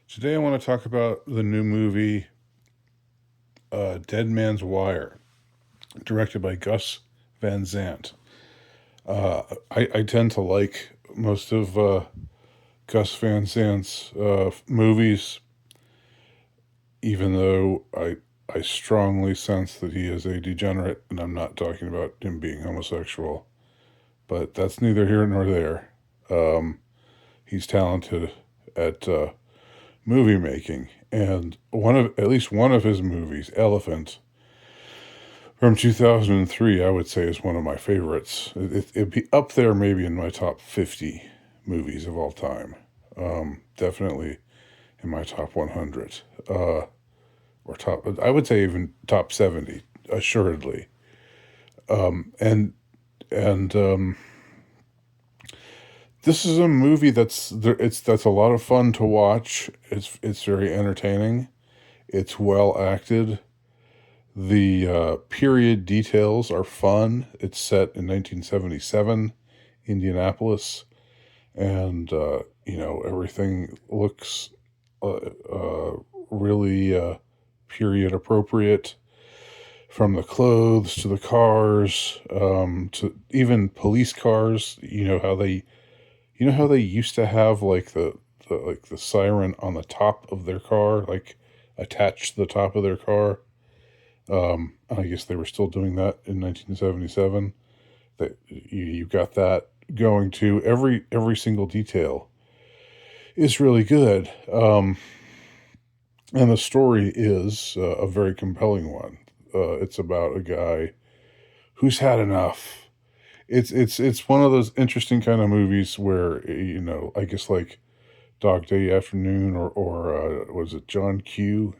Today, I want to talk about the new movie Dead Man's Wire, directed by Gus Van Sant. I tend to like most of Gus Van Sant's movies, even though I strongly sense that he is a degenerate, and I'm not talking about him being homosexual, but that's neither here nor there. Um, he's talented at movie making, and at least one of his movies, Elephant, from 2003, I would say is one of my favorites. It'd be up there maybe in my top 50 movies of all time. Definitely in my top 100. Or I would say even top 70, assuredly. And, and this is a movie that's a lot of fun to watch. It's very entertaining. It's well acted. The period details are fun. It's set in 1977, Indianapolis, and everything looks really period appropriate, from the clothes to the cars, to even police cars. You know how they used to have like the siren on the top of their car, like attached to the top of their car. I guess they were still doing that in 1977. That you got that going too. Every single detail is really good, and the story is a very compelling one. It's about a guy who's had enough. It's one of those interesting kind of movies where I guess like Dog Day Afternoon or was it John Q?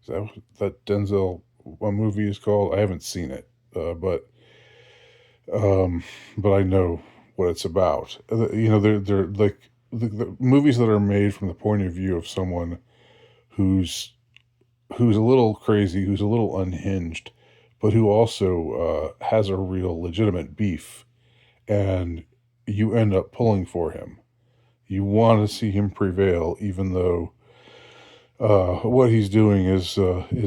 Is that what that Denzel one movie is called? I haven't seen it, um, but I know what it's about. They're like the movies that are made from the point of view of someone who's who's a little crazy, who's a little unhinged, but who also has a real legitimate beef, and you end up pulling for him. You want to see him prevail, even though what he's doing is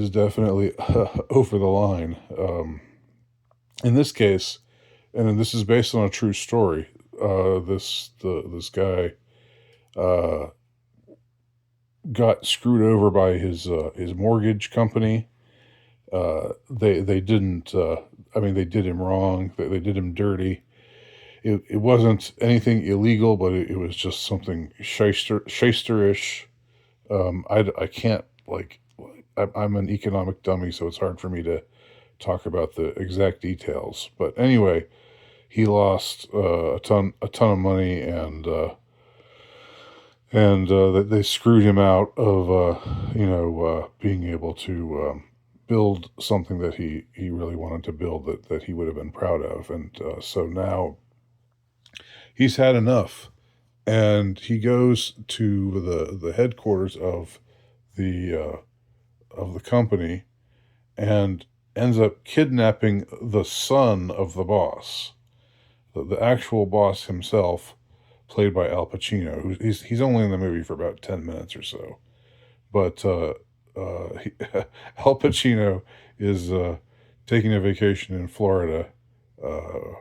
definitely over the line. In this case, and this is based on a true story. This guy uh, got screwed over by his mortgage company. They didn't. I mean, they did him wrong. They did him dirty. It wasn't anything illegal, but it was just something shysterish. I can't like. I'm an economic dummy, so it's hard for me to talk about the exact details. But anyway, he lost a ton of money, and they screwed him out of being able to build something that he really wanted to build, that he would have been proud of, and so now he's had enough, and he goes to the headquarters of the company, and ends up kidnapping the son of the boss, the actual boss himself, played by Al Pacino. He's only in the movie for about 10 minutes or so, but Al Pacino is taking a vacation in Florida, uh,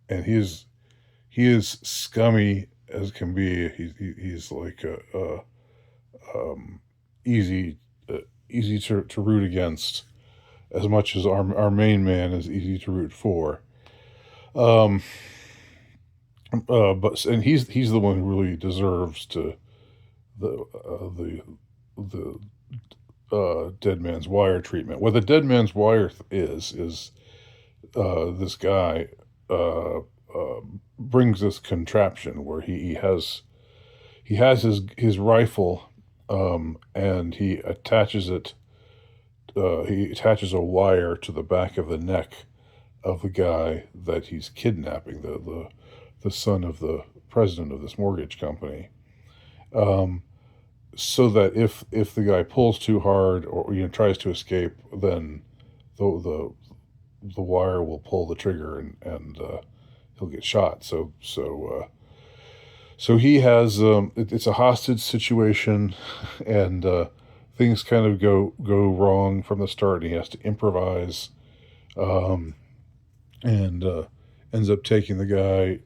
and he is scummy as can be. He's like um, easy easy to root against, as much as our main man is easy to root for. Um, but he's the one who really deserves to the Dead Man's Wire treatment. What the Dead Man's Wire is this guy uh, brings this contraption where he has his rifle, and he attaches a wire to the back of the neck of the guy that he's kidnapping, the son of the president of this mortgage company, um, so that if the guy pulls too hard, or tries to escape, then the wire will pull the trigger, and he'll get shot. So So he has it's a hostage situation, and things kind of go wrong from the start. And he has to improvise, um, and ends up taking the guy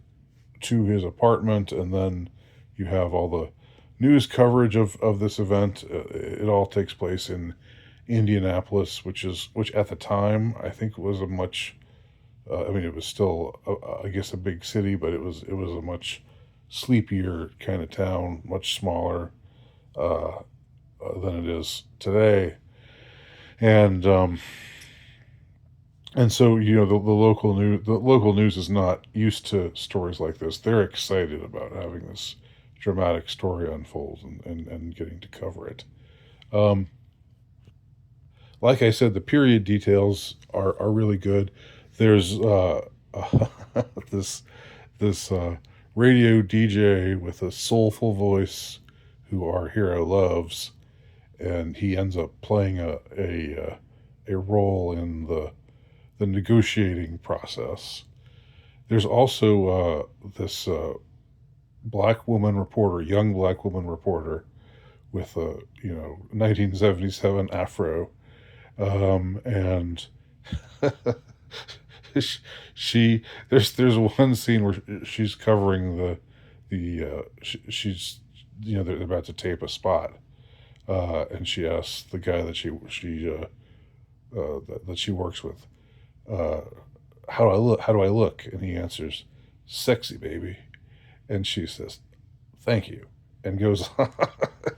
to his apartment, and then you have all the news coverage of this event. It all takes place in Indianapolis, which at the time I think was a much I mean, it was still, I guess, a big city, but it was a much sleepier kind of town, much smaller than it is today, and so the local news is not used to stories like this. They're excited about having this dramatic story unfold and getting to cover it. Um, like I said, the period details are really good. There's this this radio DJ with a soulful voice who our hero loves, and he ends up playing a role in the negotiating process. There's also this young black woman reporter with a 1977 afro, and she there's one scene where she's covering she's they're about to tape a spot, and she asks the guy that she works with, uh, how do I look, and he answers, sexy baby, and she says, thank you, and goes on.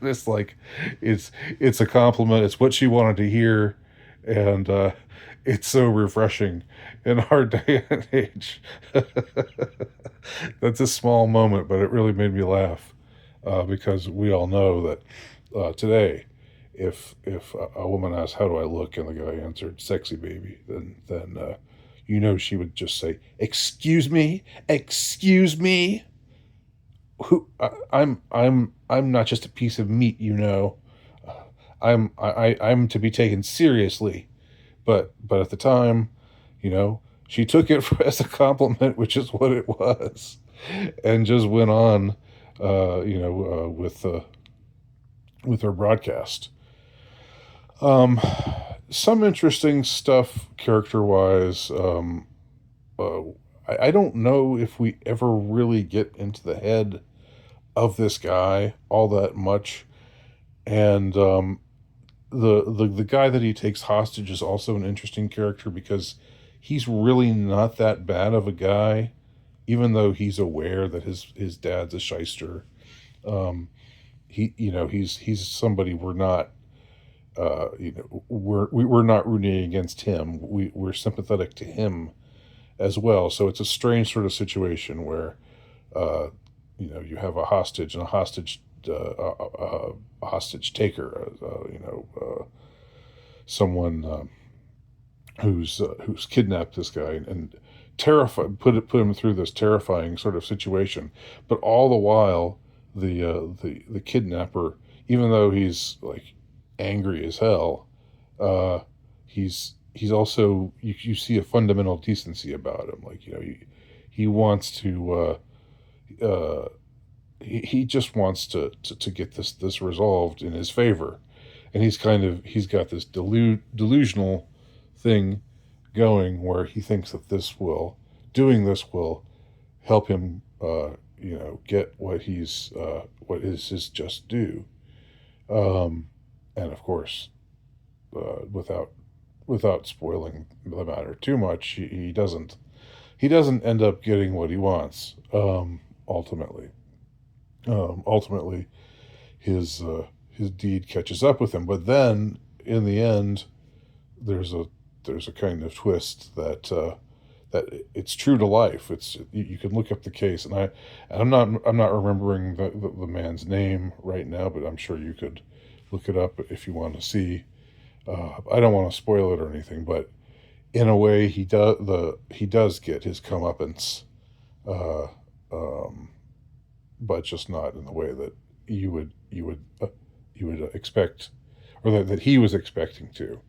It's like it's a compliment. It's what she wanted to hear, and it's so refreshing in our day and age. That's a small moment, but it really made me laugh, because we all know that today, if a woman asks, "How do I look?" and the guy answered, "Sexy baby," then she would just say, "Excuse me, excuse me." I'm not just a piece of meat, you know. I'm to be taken seriously. But at the time, she took it as a compliment, which is what it was, and just went on, with her broadcast. Um, some interesting stuff character wise. Uh, I don't know if we ever really get into the head of this guy all that much, and the guy that he takes hostage is also an interesting character because he's really not that bad of a guy, even though he's aware that his dad's a shyster. Um, he's somebody we're not we're not rooting against him. We're sympathetic to him as well. So it's a strange sort of situation where uh, you have a hostage and a hostage taker, someone who's kidnapped this guy and terrified put him through this terrifying sort of situation. But all the while, the kidnapper, even though he's like angry as hell, uh, he's also you see a fundamental decency about him. Like he wants to. He just wants to get this resolved in his favor, and he's got this delusional thing going where he thinks that doing this will help him get what is his just due, um, and of course, without spoiling the matter too much, he doesn't end up getting what he wants, ultimately. Ultimately, his deed catches up with him. But then, in the end, there's a kind of twist that it's true to life. You can look up the case, and I'm not remembering the man's name right now, but I'm sure you could look it up if you want to see. I don't want to spoil it or anything, but in a way, he does get his comeuppance. Uh, um, but just not in the way that you would expect, or that he was expecting to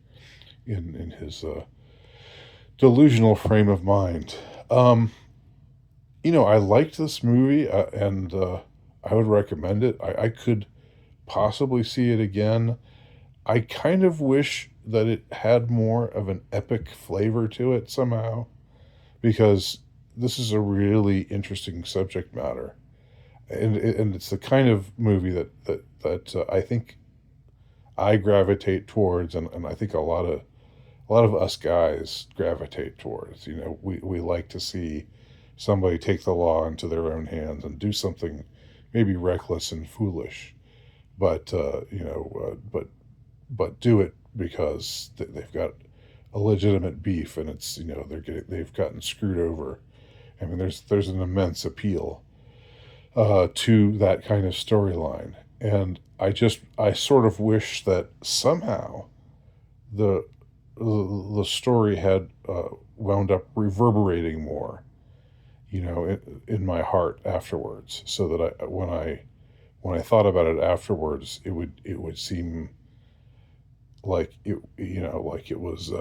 in his delusional frame of mind. I liked this movie, and I would recommend it. I could possibly see it again. I kind of wish that it had more of an epic flavor to it somehow, because this is a really interesting subject matter, and it's the kind of movie that I think I gravitate towards, and I think a lot of us guys gravitate towards. You know, we like to see somebody take the law into their own hands and do something maybe reckless and foolish, but but do it because they've got a legitimate beef, and it's, they've gotten screwed over. I mean, there's an immense appeal to that kind of storyline, and I sort of wish that somehow the the story had wound up reverberating more, in my heart afterwards, so that when I thought about it afterwards, it would seem like like it was,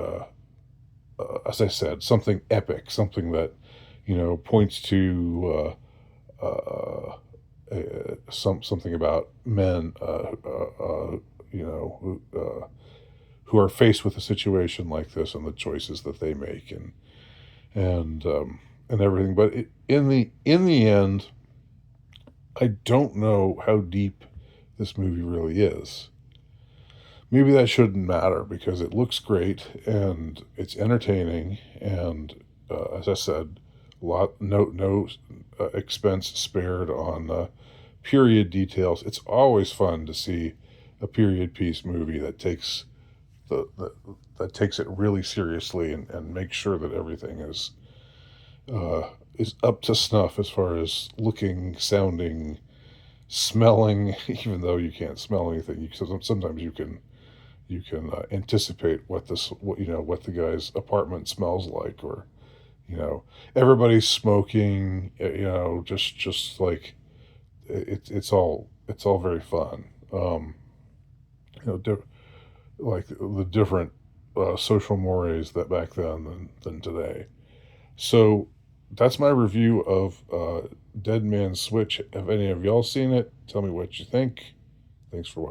as I said, something epic, something that points to something about men, who are faced with a situation like this and the choices that they make, and everything. But in the end, I don't know how deep this movie really is. Maybe that shouldn't matter because it looks great and it's entertaining, and as I said, no expense spared on period details. It's always fun to see a period piece movie that takes the that takes it really seriously, and makes sure that everything is up to snuff as far as looking, sounding, smelling. Even though you can't smell anything, sometimes you can anticipate what the guy's apartment smells like, or everybody's smoking. Just like it's all very fun. You know, di- like the different social mores that back then than today. So that's my review of Dead Man's Switch. Have any of y'all seen it? Tell me what you think. Thanks for watching.